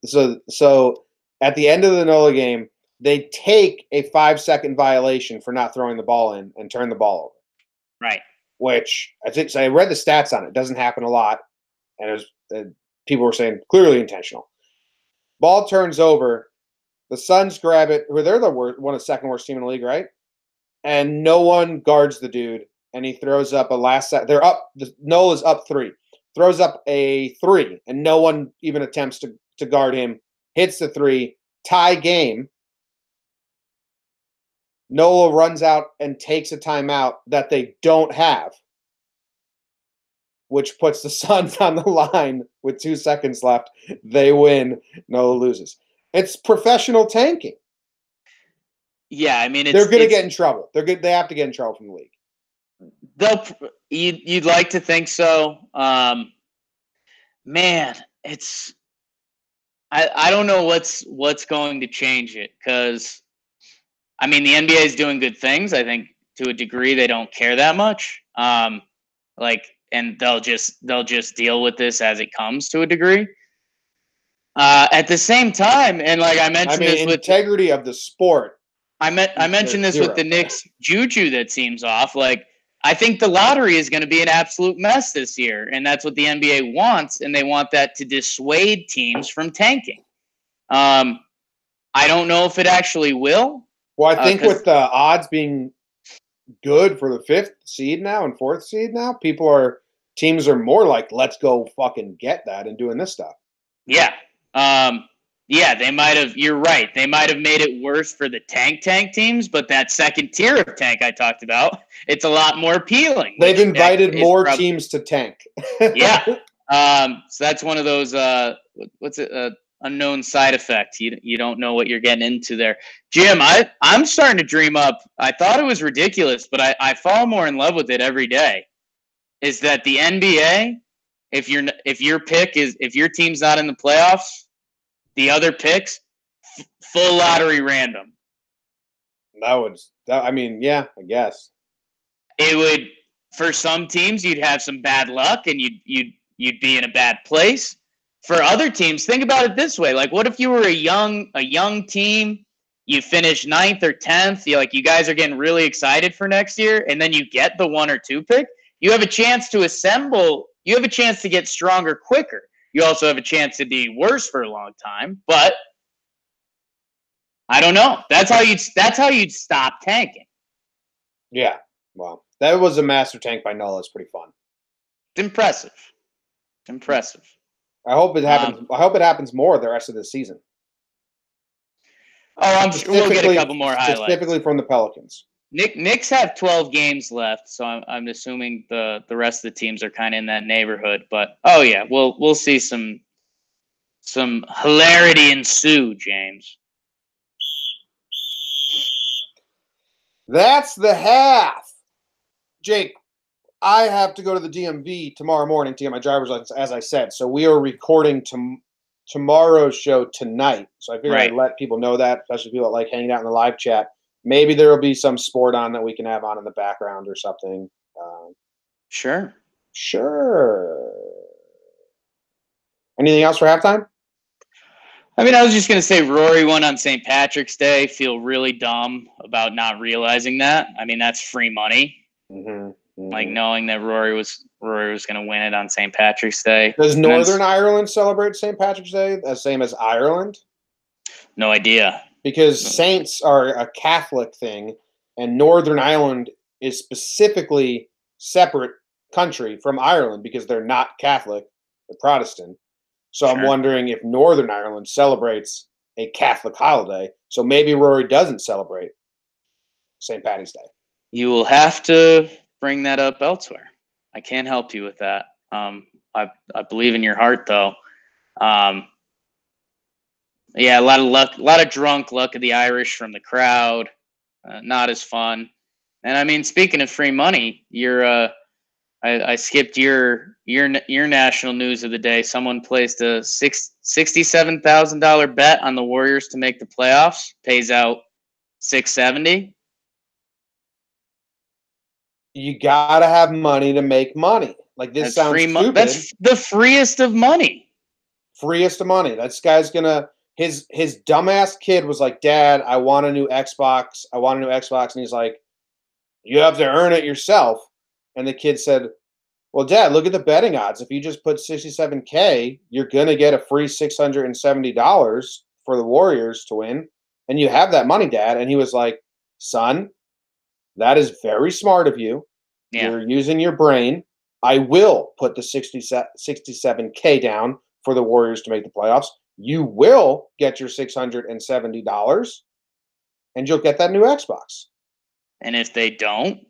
S2: at the end of the Nola game, they take a 5-second violation for not throwing the ball in and turn the ball over.
S1: Right.
S2: Which I think, so I read the stats on it. It doesn't happen a lot, and it was, people were saying clearly intentional. Ball turns over. The Suns grab it. They're the one of the second worst team in the league, right? And no one guards the dude, and he throws up a last set. They're up. Nola's up 3. Throws up a 3, and no one even attempts to guard him. Hits the 3. Tie game. Nola runs out and takes a timeout that they don't have, which puts the Suns on the line with 2 seconds left. They win. Nola loses. It's professional tanking.
S1: Yeah, I mean,
S2: they're going to get in trouble. They have to get in trouble from the league.
S1: You'd like to think so. Man, I don't know what's going to change it, because I mean, the NBA is doing good things. I think to a degree they don't care that much. And they'll just deal with this as it comes to a degree. At the same time, and like I mentioned, this with
S2: integrity of the sport.
S1: I mentioned this with the Knicks juju that seems off. Like, I think the lottery is going to be an absolute mess this year, and that's what the NBA wants, and they want that to dissuade teams from tanking. I don't know if it actually will.
S2: Well, I think with the odds being good for the 5th seed now and 4th seed now, teams are more like, let's go fucking get that and doing this stuff.
S1: Yeah. Yeah, they might have, you're right. They might have made it worse for the tank teams, but that second tier of tank I talked about, it's a lot more appealing.
S2: They've invited more teams to tank.
S1: Yeah. So that's one of those, unknown side effect. You don't know what you're getting into there. Jim, I'm starting to dream up. I thought it was ridiculous, but I fall more in love with it every day. Is that the NBA, if your team's not in the playoffs, the other picks, full lottery random.
S2: I mean, yeah, I guess.
S1: It would, for some teams, you'd have some bad luck and you'd be in a bad place. For other teams, think about it this way. Like, what if you were a young team, you finish 9th or 10th, you guys are getting really excited for next year, and then you get the 1 or 2 pick? You have a chance to assemble, you have a chance to get stronger quicker. You also have a chance to be worse for a long time, but I don't know. That's how you'd stop tanking.
S2: Yeah, well, that was a master tank by Nola. It's pretty fun.
S1: It's impressive.
S2: I hope it happens. I hope it happens more the rest of the season.
S1: Oh, I'm sure we'll get a couple more highlights.
S2: Specifically from the Pelicans.
S1: Knicks have 12 games left, so I'm assuming the rest of the teams are kind of in that neighborhood. But oh yeah, we'll see some hilarity ensue, James.
S2: That's the half. Jake, I have to go to the DMV tomorrow morning to get my driver's license, as I said. So we are recording tomorrow's show tonight. So I figured I'd let people know that, especially people that like hanging out in the live chat. Maybe there will be some sport on that we can have on in the background or something.
S1: Sure.
S2: Anything else for halftime?
S1: I mean, I was just going to say Rory won on St. Patrick's Day. Feel really dumb about not realizing that. I mean, that's free money. Like knowing that Rory was going to win it on St. Patrick's Day.
S2: Does Northern Ireland celebrate St. Patrick's Day the same as Ireland?
S1: No idea.
S2: Because Saints are a Catholic thing, and Northern Ireland is specifically separate country from Ireland because they're not Catholic, they're Protestant. So I'm wondering if Northern Ireland celebrates a Catholic holiday. So maybe Rory doesn't celebrate St. Patty's Day. You
S1: will have to bring that up elsewhere. I can't help you with that. I believe in your heart, though. Yeah, a lot of drunk luck of the Irish from the crowd. not as fun. And I mean, speaking of free money, I skipped your national news of the day. Someone placed a $67,000 bet on the Warriors to make the playoffs. Pays out 670.
S2: You gotta have money to make money. Like, this
S1: That's
S2: sounds
S1: free money.
S2: stupid.
S1: That's the freest of money.
S2: Freest of money. This guy's gonna his dumbass kid was like, Dad, I want a new Xbox. I want a new Xbox. And he's like, you have to earn it yourself. And the kid said, well, Dad, look at the betting odds. If you just put 67K, you're gonna get a free $670 for the Warriors to win. And you have that money, Dad. And he was like, son, that is very smart of you.
S1: Yeah.
S2: You're using your brain. I will put the 67K down for the Warriors to make the playoffs. You will get your $670 and you'll get that new Xbox.
S1: And if they don't,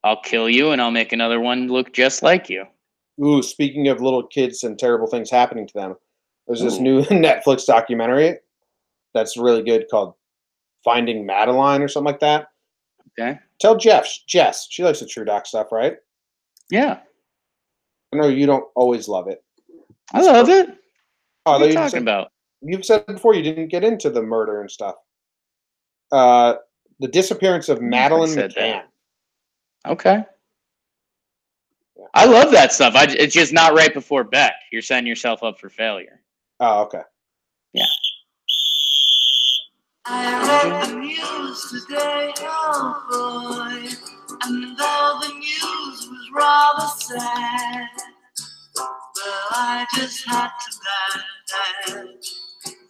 S1: I'll kill you and I'll make another one look just like you.
S2: Ooh, speaking of little kids and terrible things happening to them, there's this new Netflix documentary that's really good called Finding Madeline or something like that.
S1: Okay.
S2: Tell Jess, she likes the True Doc stuff, right?
S1: Yeah.
S2: I know you don't always love it.
S1: I love it.
S2: Oh,
S1: what are you talking about?
S2: You've said before you didn't get into the murder and stuff. The disappearance of Madeline McCann.
S1: That. Okay. Yeah. I love that stuff. It's just not right before Beck. You're setting yourself up for failure.
S2: Oh, okay.
S1: Yeah.
S3: I read the news today, oh boy, and though the news was rather sad, well, I just had to bed.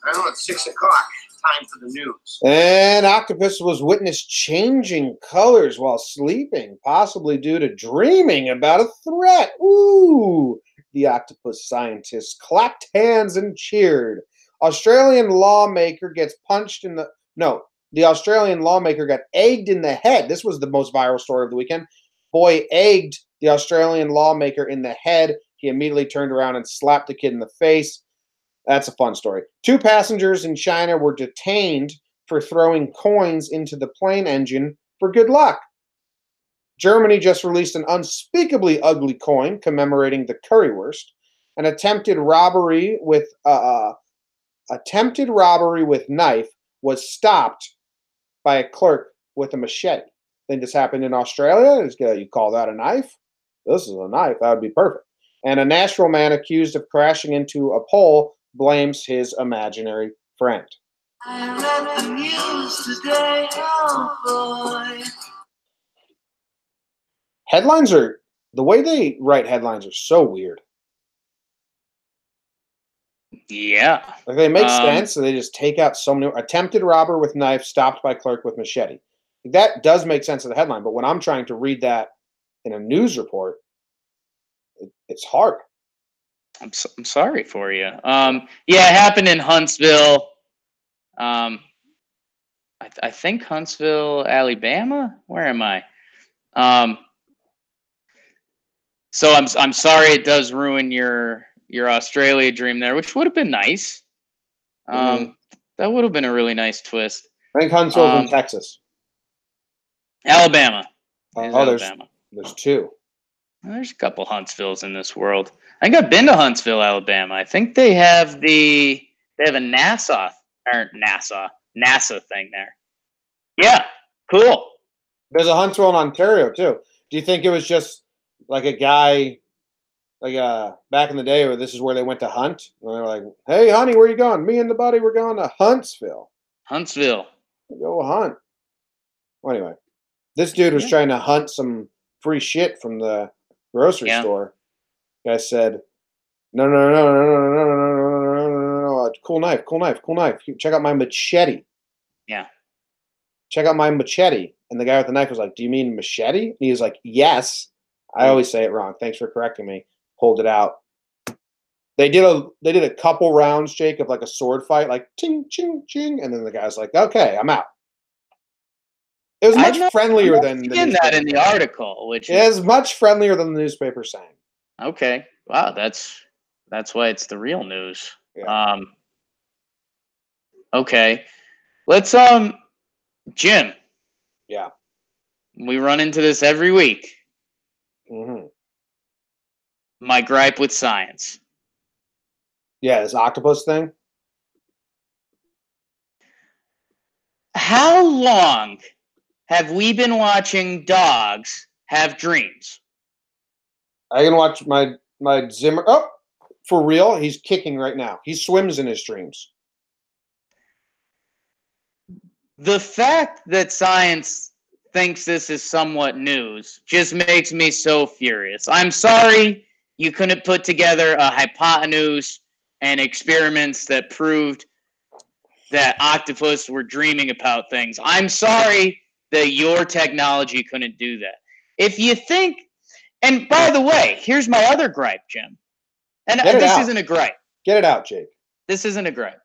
S4: I know it's 6 o'clock. Time for the news.
S2: And Octopus was witnessed changing colors while sleeping, possibly due to dreaming about a threat. Ooh! The octopus scientists clapped hands and cheered. Australian lawmaker gets punched in the... No, the Australian lawmaker got egged in the head. This was the most viral story of the weekend. Boy egged the Australian lawmaker in the head. He immediately turned around and slapped the kid in the face. That's a fun story. 2 passengers in China were detained for throwing coins into the plane engine for good luck. Germany just released an unspeakably ugly coin commemorating the currywurst. An attempted robbery with knife was stopped by a clerk with a machete. Think this happened in Australia? You call that a knife? This is a knife. That would be perfect. And a Nashville man accused of crashing into a pole blames his imaginary friend.
S3: I read the news today, oh boy.
S2: The way they write headlines are so weird.
S1: Yeah.
S2: Like, they make sense, so they just take out so many. Attempted robber with knife, stopped by clerk with machete. That does make sense of the headline, but when I'm trying to read that in a news report, it's hard.
S1: I'm sorry for you. Yeah, it happened in Huntsville. I think Huntsville, Alabama. Where am I? So I'm sorry it does ruin your Australia dream there, which would have been nice. That would have been a really nice twist.
S2: I think Huntsville's in Texas.
S1: Alabama.
S2: Alabama. There's 2.
S1: There's a couple Huntsvilles in this world. I think I've been to Huntsville, Alabama. I think they have a NASA thing there. Yeah, cool.
S2: There's a Huntsville in Ontario too. Do you think it was just like a guy, back in the day, where this is where they went to hunt? And they were like, "Hey, honey, where you going? Me and the buddy, we're going to Huntsville.
S1: Huntsville.
S2: Go hunt." Well, anyway, this dude was trying to hunt some free shit from the grocery store. Guy said, "No, cool knife. Check out my machete."
S1: Yeah.
S2: Check out my machete. And the guy with the knife was like, "Do you mean machete?" And he was like, "Yes." I always say it wrong. Thanks for correcting me. Pulled it out. They did a couple rounds, Jake, of like a sword fight, like ching, ching, ching. And then the guy's like, "Okay, I'm out." It was much friendlier than the newspaper.
S1: That in the article, which
S2: is much friendlier than the newspaper saying.
S1: Okay. Wow, that's why it's the real news.
S2: Yeah.
S1: Okay. Let's Jim.
S2: Yeah.
S1: We run into this every week.
S2: Mm-hmm.
S1: My gripe with science.
S2: Yeah, this octopus thing.
S1: How long have we been watching dogs have dreams?
S2: I can watch my Zimmer. Oh, for real? He's kicking right now. He swims in his dreams.
S1: The fact that science thinks this is somewhat news just makes me so furious. I'm sorry you couldn't put together a hypotenuse and experiments that proved that octopus were dreaming about things. I'm sorry that your technology couldn't do that. If you think, and by the way, here's my other gripe, Jim. And
S2: Get it
S1: this
S2: out.
S1: isn't a gripe.
S2: Get it out, Jake.
S1: This isn't a gripe.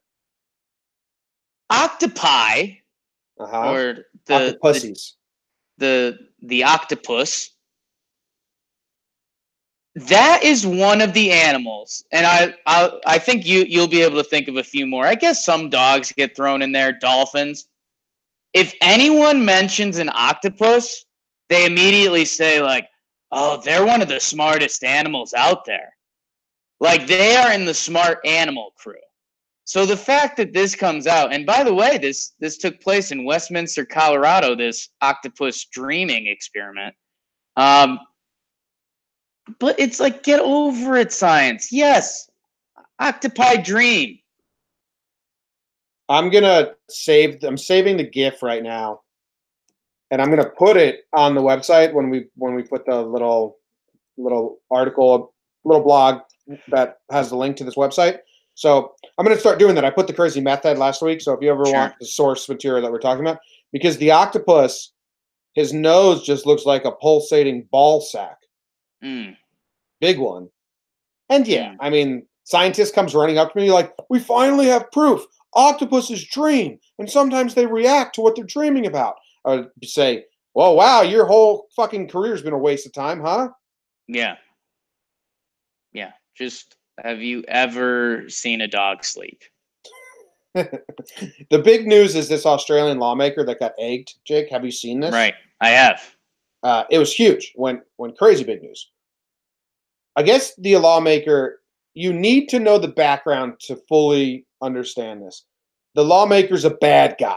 S1: Octopi, or
S2: Octopussies.
S1: the octopus, that is one of the animals, and I think you'll be able to think of a few more. I guess some dogs get thrown in there, dolphins. If anyone mentions an octopus, they immediately say like, "Oh, they're one of the smartest animals out there." Like they are in the smart animal crew. So the fact that this comes out, and by the way, this took place in Westminster, Colorado, this octopus dreaming experiment. But it's like, get over it, science. Yes, octopi dream.
S2: I'm saving the GIF right now, and I'm gonna put it on the website when we put the little article, little blog that has the link to this website. So I'm gonna start doing that. I put the crazy method last week, so if you ever want the source material that we're talking about, because the octopus, his nose just looks like a pulsating ball sack. Big one. And yeah, I mean, scientist comes running up to me like, we finally have proof. Octopuses dream, and sometimes they react to what they're dreaming about. I would say, well, wow, your whole fucking career's been a waste of time, huh?
S1: Yeah. Yeah. Just, have you ever seen a dog sleep?
S2: The big news is this Australian lawmaker that got egged. Jake, have you seen this?
S1: Right. I have.
S2: It was huge. When crazy big news. I guess the lawmaker, you need to know the background to fully understand this. The lawmaker's a bad guy.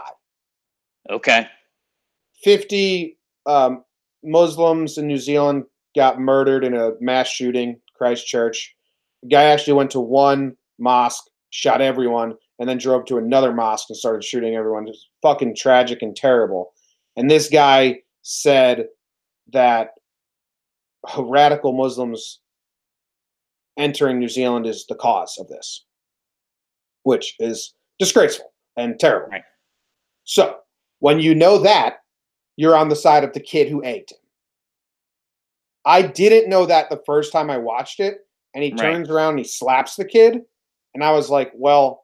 S1: Okay.
S2: 50 Muslims in New Zealand got murdered in a mass shooting, Christchurch. The guy actually went to one mosque, shot everyone, and then drove to another mosque and started shooting everyone. It was fucking tragic and terrible. And this guy said that radical Muslims entering New Zealand is the cause of this, which is disgraceful and terrible.
S1: Right.
S2: So when you know that, you're on the side of the kid who egged him. I didn't know that the first time I watched it, and he turns around and he slaps the kid, and I was like, well,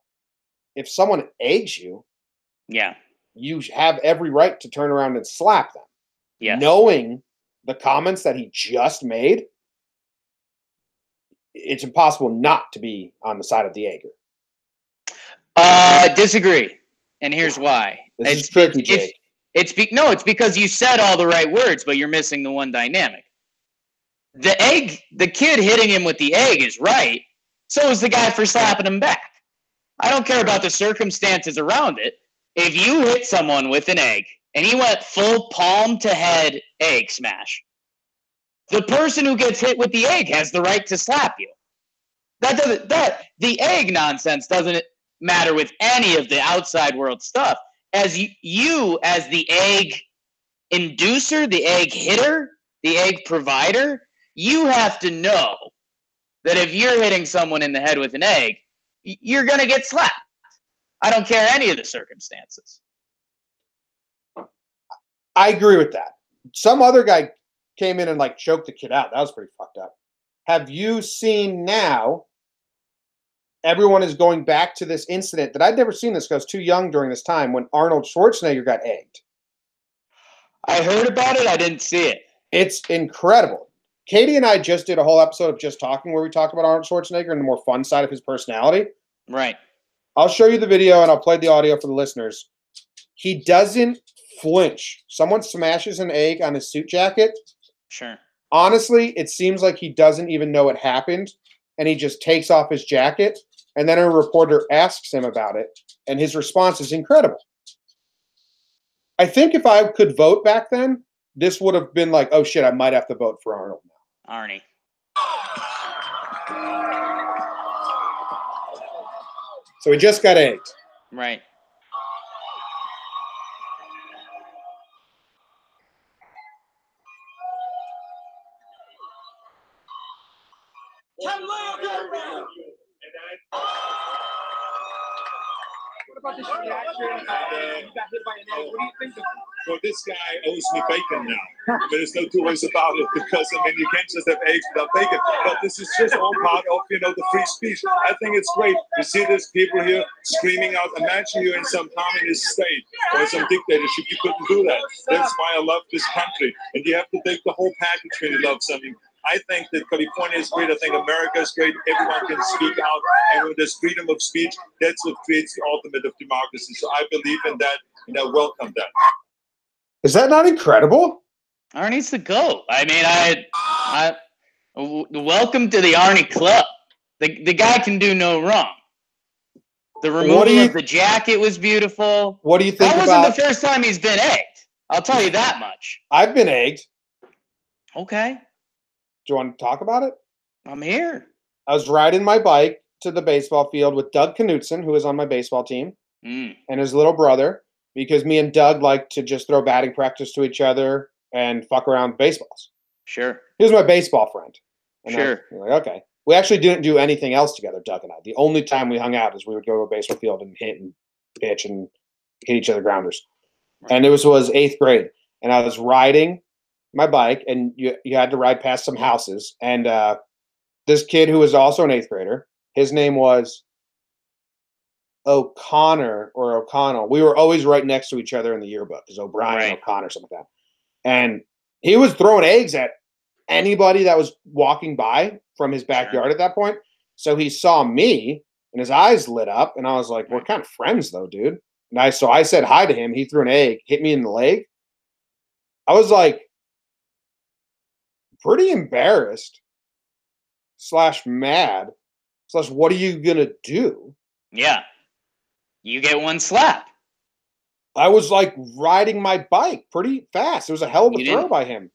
S2: if someone eggs you, you have every right to turn around and slap them. Yes. Knowing the comments that he just made, it's impossible not to be on the side of the egger.
S1: Disagree, and here's why.
S2: This is tricky, Jake.
S1: It's because you said all the right words, but you're missing the one dynamic. The kid hitting him with the egg is right. So is the guy for slapping him back. I don't care about the circumstances around it. If you hit someone with an egg and he went full palm to head egg smash, the person who gets hit with the egg has the right to slap you. The egg nonsense doesn't matter with any of the outside world stuff. As you as the egg inducer, the egg hitter, the egg provider, you have to know that if you're hitting someone in the head with an egg, you're going to get slapped. I don't care any of the circumstances.
S2: I agree with that. Some other guy came in and like choked the kid out. That was pretty fucked up. Have you seen now? Everyone is going back to this incident that I'd never seen this because I was too young during this time when Arnold Schwarzenegger got egged.
S1: I heard about it. I didn't see it.
S2: It's incredible. Katie and I just did a whole episode of Just Talking where we talked about Arnold Schwarzenegger and the more fun side of his personality.
S1: Right.
S2: I'll show you the video and I'll play the audio for the listeners. He doesn't flinch. Someone smashes an egg on his suit jacket.
S1: Sure.
S2: Honestly, it seems like he doesn't even know it happened, and he just takes off his jacket, and then a reporter asks him about it, and his response is incredible. I think if I could vote back then, this would have been like, oh shit, I might have to vote for Arnold now.
S1: Arnie.
S2: So he just got egged.
S1: Right.
S5: What about this reaction? You got hit by an egg. What do you think of it?
S6: Well, this guy owes me bacon now. I mean, there's no two ways about it because, I mean, you can't just have eggs without bacon. But this is just all part of, the free speech. I think it's great. You see these people here screaming out. Imagine you're in some communist state or some dictatorship. You couldn't do that. That's why I love this country. And you have to take the whole package when you love something. I think that California is great. I think America is great. Everyone can speak out. And when there's freedom of speech, that's what creates the ultimate of democracy. So I believe in that, and I welcome that.
S2: Is that not incredible?
S1: Arnie's the GOAT. I mean, I welcome to the Arnie Club. The guy can do no wrong. The removal of the jacket was beautiful.
S2: What do you think
S1: that
S2: about...
S1: wasn't the first time he's been egged. I'll tell you that much.
S2: I've been egged.
S1: Okay.
S2: Do you want to talk about it?
S1: I'm here.
S2: I was riding my bike to the baseball field with Doug Knutson, who is on my baseball team, and his little brother, because me and Doug like to just throw batting practice to each other and fuck around with baseballs.
S1: Sure.
S2: He was my baseball friend. And
S1: sure.
S2: I'm like, okay. We actually didn't do anything else together, Doug and I. The only time we hung out is we would go to a baseball field and hit and pitch and hit each other grounders. Right. And it was 8th grade. And I was riding my bike, and you had to ride past some houses. And this kid who was also an 8th grader, his name was O'Connor or O'Connell. We were always right next to each other in the yearbook. It was O'Brien and O'Connor, something like that. And he was throwing eggs at anybody that was walking by from his backyard at that point. So he saw me, and his eyes lit up, and I was like, we're kind of friends, though, dude. And I said hi to him. He threw an egg, hit me in the leg. I was like, pretty embarrassed / mad / what are you gonna do?
S1: Yeah, you get one slap.
S2: I was like riding my bike pretty fast. It was a hell of a throw by him.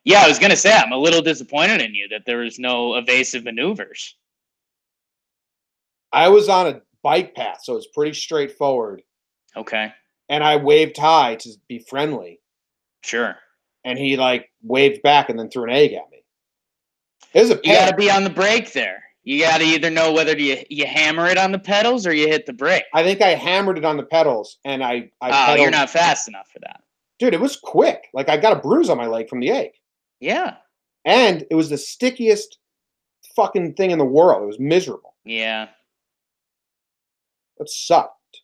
S1: Yeah, I was gonna say, I'm a little disappointed in you that there was no evasive maneuvers.
S2: I was on a bike path, so it's pretty straightforward.
S1: Okay.
S2: And I waved hi to be friendly.
S1: Sure.
S2: And he waved back and then threw an egg at me. It was a
S1: You got to be on the brake there. You got to either know whether you hammer it on the pedals or you hit the brake.
S2: I think I hammered it on the pedals, and I pedaled.
S1: You're not fast enough for that.
S2: Dude, it was quick. I got a bruise on my leg from the egg.
S1: Yeah.
S2: And it was the stickiest fucking thing in the world. It was miserable.
S1: Yeah.
S2: It sucked.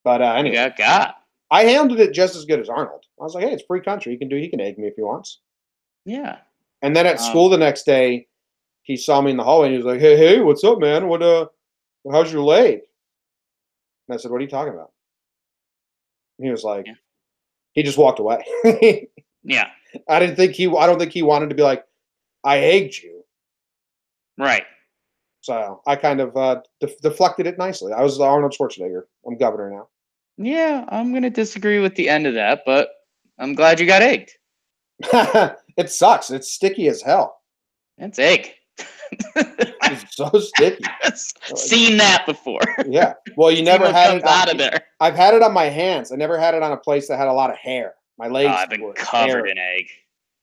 S2: But anyway.
S1: You got.
S2: I handled it just as good as Arnold. I was like, hey, it's free country. He can egg me if he wants.
S1: Yeah.
S2: And then at school the next day, he saw me in the hallway and he was like, hey, what's up, man? How's your leg? And I said, what are you talking about? And he was like, he just walked away.
S1: Yeah.
S2: I don't think he wanted to be like, I egged you.
S1: Right.
S2: So I kind of deflected it nicely. I was Arnold Schwarzenegger. I'm governor now.
S1: Yeah, I'm going to disagree with the end of that, but I'm glad you got egged.
S2: It sucks. It's sticky as hell.
S1: It's egg.
S2: It's so sticky.
S1: Seen that before.
S2: Yeah. Well, you never had it
S1: out of there.
S2: I've had it on my hands. I never had it on a place that had a lot of hair. My legs.
S1: I've been covered in egg.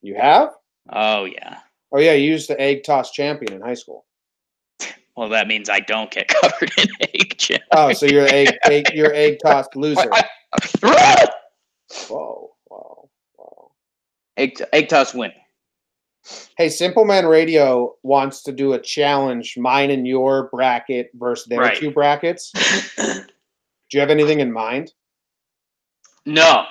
S2: You have?
S1: Oh, yeah.
S2: Oh, yeah. You used the egg toss champion in high school.
S1: Well, that means I don't get covered in egg, Jim.
S2: Oh, so you're egg tossed loser. Whoa.
S1: Egg toss win.
S2: Hey, Simple Man Radio wants to do a challenge, mine and your bracket versus their two brackets. Do you have anything in mind?
S1: No.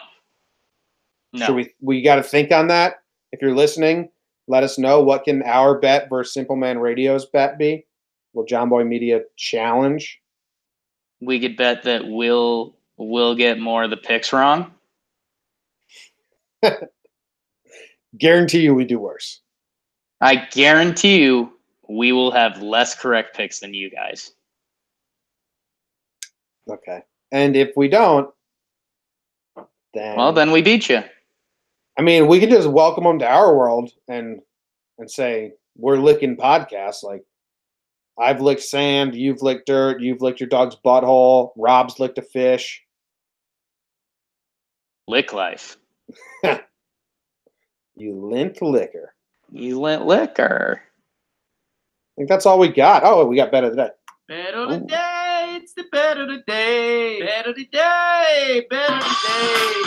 S2: So we got to think on that. If you're listening, let us know what can our bet versus Simple Man Radio's bet be. Will Jomboy Media challenge?
S1: We could bet that we'll get more of the picks wrong.
S2: Guarantee you we do worse.
S1: I guarantee you we will have less correct picks than you guys.
S2: Okay. And if we don't,
S1: then we beat you.
S2: I mean, we can just welcome them to our world and say we're licking podcasts. Like, I've licked sand, you've licked dirt, you've licked your dog's butthole, Rob's licked a fish.
S1: Lick life.
S2: You lint liquor.
S1: You lint liquor.
S2: I think that's all we got. Oh, we got better today.
S3: Better today, it's the better today. Better today, better today.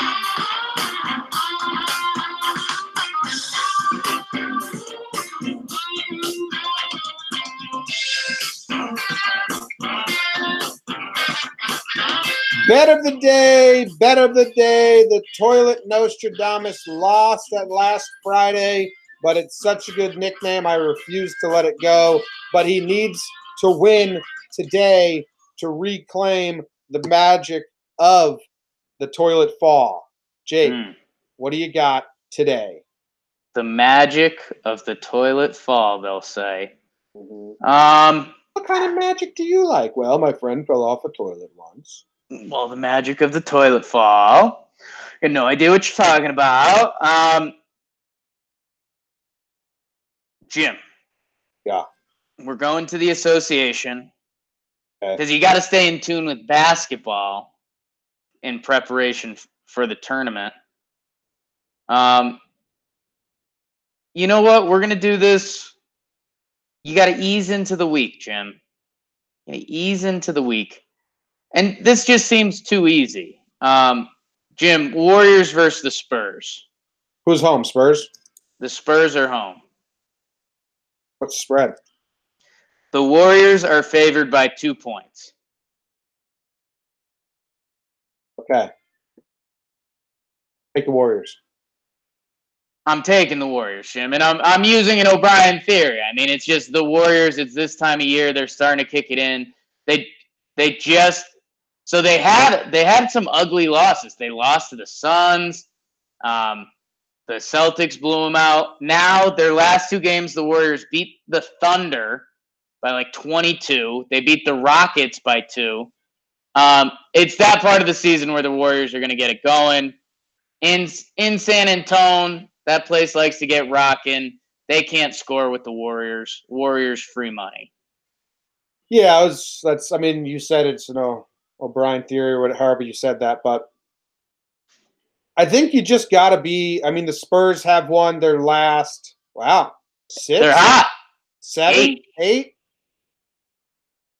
S2: Bet of the day, bet of the day. The Toilet Nostradamus lost that last Friday, but it's such a good nickname. I refuse to let it go. But he needs to win today to reclaim the magic of the toilet fall. Jake, what do you got today?
S1: The magic of the toilet fall, they'll say.
S2: What kind of magic do you like? Well, my friend fell off a toilet once.
S1: Well, the magic of the toilet fall. I got no idea what you're talking about. Jim.
S2: Yeah.
S1: We're going to the association
S2: Okay.
S1: because you got to stay in tune with basketball in preparation for the tournament. You know what? We're going to do this. You got to ease into the week, Jim. Ease into the week. And this just seems too easy. Jim, Warriors versus the Spurs.
S2: Who's home? Spurs?
S1: The Spurs are home.
S2: What's the spread?
S1: The Warriors are favored by 2 points.
S2: Okay. Take the Warriors.
S1: I'm taking the Warriors, Jim, and I'm using an O'Brien theory. I mean, it's just the Warriors. It's this time of year; they're starting to kick it in. They had some ugly losses. They lost to the Suns. The Celtics blew them out. Now their last 2 games, the Warriors beat the Thunder by like 22. They beat the Rockets by 2. It's that part of the season where the Warriors are going to get it going. In San Antonio, that place likes to get rocking. They can't score with the Warriors. Warriors free money.
S2: Yeah, I mean, you said it's O'Brien theory or whatever, however you said that, but I think you just got to be. I mean, the Spurs have won their last 6.
S1: They're hot.
S2: 7, 8.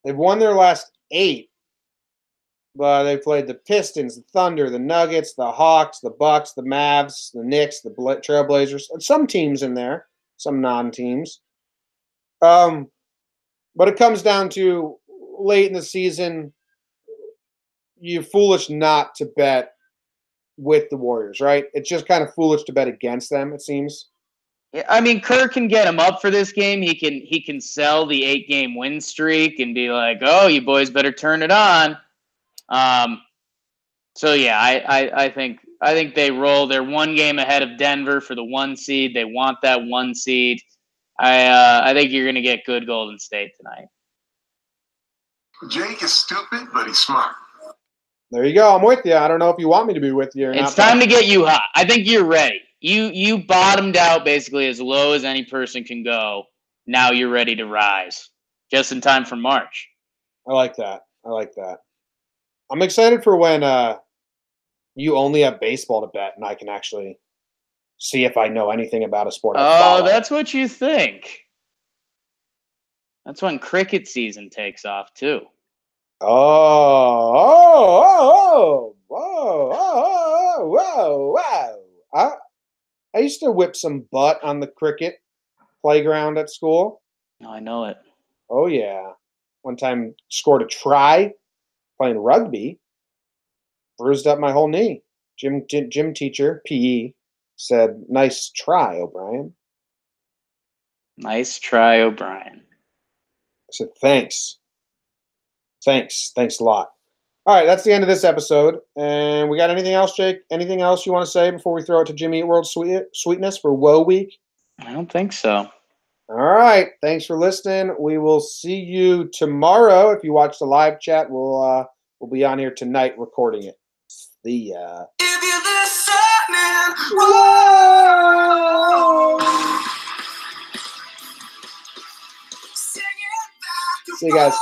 S2: They've won their last 8. But they played the Pistons, the Thunder, the Nuggets, the Hawks, the Bucks, the Mavs, the Knicks, the Trailblazers, and some teams in there, some non-teams. But it comes down to late in the season, you're foolish not to bet with the Warriors, right? It's just kind of foolish to bet against them, it seems.
S1: Yeah, I mean, Kerr can get him up for this game. He can sell the 8-game win streak and be like, "Oh, you boys better turn it on." So yeah, I think they roll. They're 1 game ahead of Denver for the 1 seed. They want that 1 seed. I think you're going to get good Golden State tonight.
S4: Jake is stupid, but he's smart.
S2: There you go. I'm with you. I don't know if you want me to be with you or not.
S1: It's time to get you hot. I think you're ready. You bottomed out basically as low as any person can go. Now you're ready to rise. Just in time for March.
S2: I like that. I'm excited for when you only have baseball to bet and I can actually see if I know anything about a sport.
S1: Oh, that's what you think. That's when cricket season takes off too.
S2: Wow. I used to whip some butt on the cricket playground at school.
S1: Oh, I know it.
S2: Oh, yeah. One time scored a try playing rugby. Bruised up my whole knee. Gym teacher, PE, said, "Nice try, O'Brien."
S1: Nice try, O'Brien.
S2: I said, "Thanks a lot." All right, that's the end of this episode. And we got anything else, Jake? Anything else you want to say before we throw it to Jimmy Eat World Sweetness for Woe Week?
S1: I don't think so.
S2: All right. Thanks for listening. We will see you tomorrow. If you watch the live chat, we'll be on here tonight recording it. See ya.
S3: If you're listening,
S2: Whoa!
S3: sing it back.
S2: See you guys.